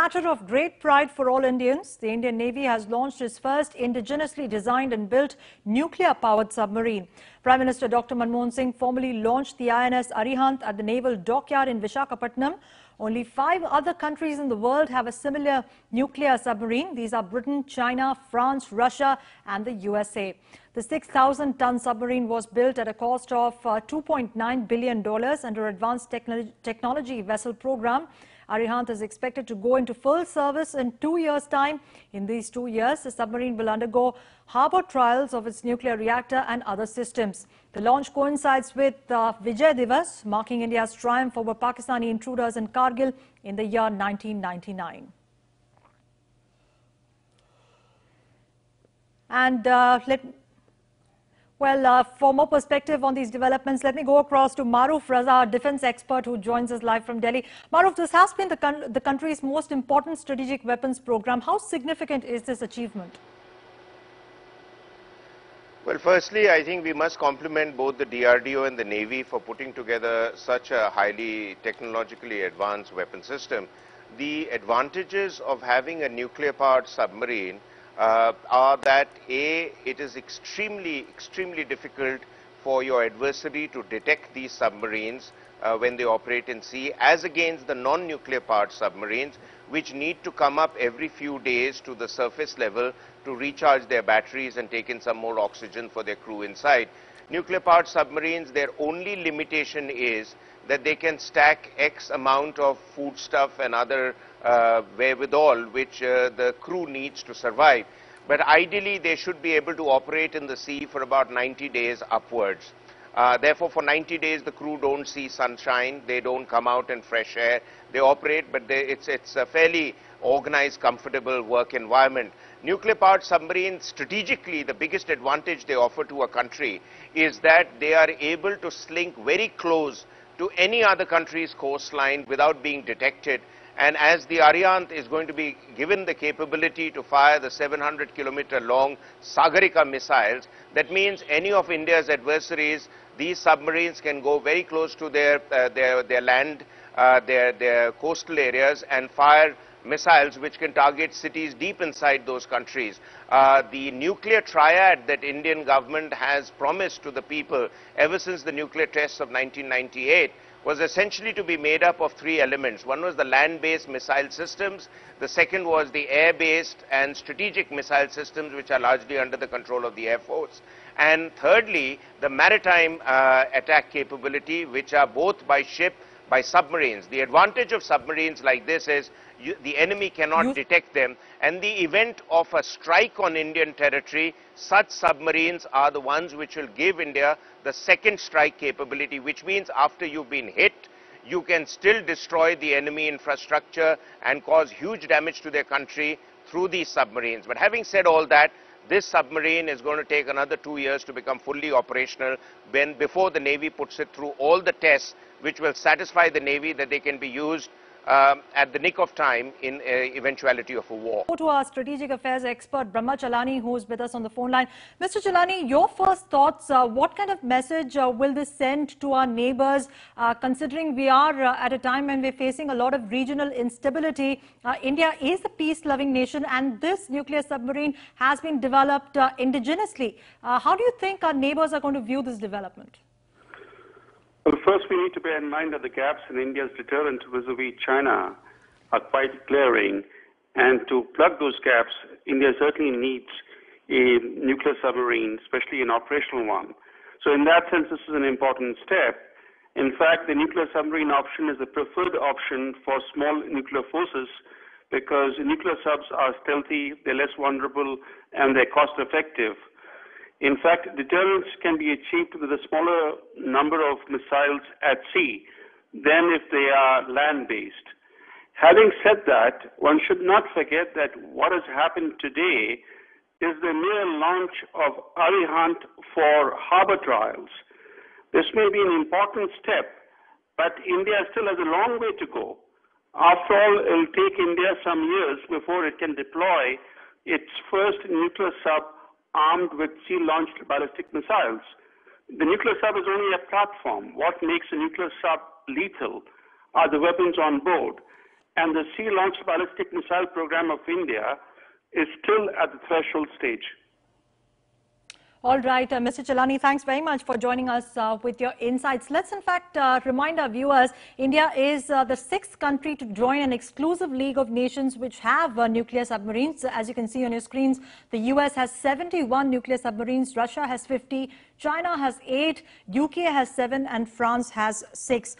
matter of great pride for all Indians, the Indian Navy has launched its first indigenously designed and built nuclear-powered submarine. Prime Minister Dr. Manmohan Singh formally launched the INS ARIHANT at the Naval Dockyard in Visakhapatnam. Only 5 other countries in the world have a similar nuclear submarine. These are Britain, China, France, Russia and the USA. The 6,000-ton submarine was built at a cost of $2.9 billion under Advanced Technology Vessel Program. ARIHANT is expected to go into full service in 2 years' time. In these 2 years, the submarine will undergo harbour trials of its nuclear reactor and other systems. The launch coincides with Vijay Diwas, marking India's triumph over Pakistani intruders in Kargil in the year 1999. And for more perspective on these developments, let me go across to Maruf Raza, our defence expert who joins us live from Delhi. Maruf, this has been the country's most important strategic weapons program. How significant is this achievement? Well, firstly, I think we must compliment both the DRDO and the Navy for putting together such a highly technologically advanced weapon system. The advantages of having a nuclear-powered submarine are that it is extremely difficult for your adversary to detect these submarines when they operate in sea, as against the non-nuclear powered submarines, which need to come up every few days to the surface level to recharge their batteries and take in some more oxygen for their crew inside. Nuclear powered submarines, their only limitation is that they can stack X amount of foodstuff and other wherewithal which the crew needs to survive. But ideally, they should be able to operate in the sea for about 90 days upwards. Therefore, for 90 days, the crew don't see sunshine, they don't come out in fresh air, they operate, but it's a fairly organized, comfortable work environment. Nuclear-powered submarines, strategically, the biggest advantage they offer to a country is that they are able to slink very close to any other country's coastline without being detected. And as the ARIHANT is going to be given the capability to fire the 700-kilometer long Sagarika missiles, that means any of India's adversaries, these submarines can go very close to their land, their coastal areas and fire missiles which can target cities deep inside those countries. The nuclear triad that Indian government has promised to the people ever since the nuclear tests of 1998 was essentially to be made up of 3 elements. One was the land-based missile systems, the second was the air-based and strategic missile systems which are largely under the control of the Air Force, and thirdly the maritime attack capability, which are both by ship, by submarines. The advantage of submarines like this is the enemy cannot detect them, and the event of a strike on Indian territory, such submarines are the ones which will give India the second strike capability, which means after you've been hit, you can still destroy the enemy infrastructure and cause huge damage to their country through these submarines. But having said all that, this submarine is going to take another 2 years to become fully operational before the Navy puts it through all the tests which will satisfy the Navy that they can be used at the nick of time in eventuality of a war. To our strategic affairs expert Brahma Chalani, who is with us on the phone line. Mr. Chalani, your first thoughts, what kind of message will this send to our neighbors, considering we are at a time when we're facing a lot of regional instability? India is a peace-loving nation and this nuclear submarine has been developed indigenously. How do you think our neighbors are going to view this development? Well, first we need to bear in mind that the gaps in India's deterrent vis-a-vis China are quite glaring, and to plug those gaps, India certainly needs a nuclear submarine, especially an operational one. So in that sense, this is an important step. In fact, the nuclear submarine option is the preferred option for small nuclear forces because nuclear subs are stealthy, they're less vulnerable, and they're cost-effective. In fact, deterrence can be achieved with a smaller number of missiles at sea than if they are land-based. Having said that, one should not forget that what has happened today is the mere launch of ARIHANT for harbour trials. This may be an important step, but India still has a long way to go. After all, it will take India some years before it can deploy its first nuclear sub armed with sea-launched ballistic missiles. The nuclear sub is only a platform. What makes a nuclear sub lethal are the weapons on board. and the sea-launched ballistic missile program of India is still at the threshold stage. All right, Mr. Chelani, thanks very much for joining us with your insights. Let's in fact remind our viewers, India is the 6th country to join an exclusive league of nations which have nuclear submarines. As you can see on your screens, the US has 71 nuclear submarines, Russia has 50, China has 8, UK has 7 and France has 6.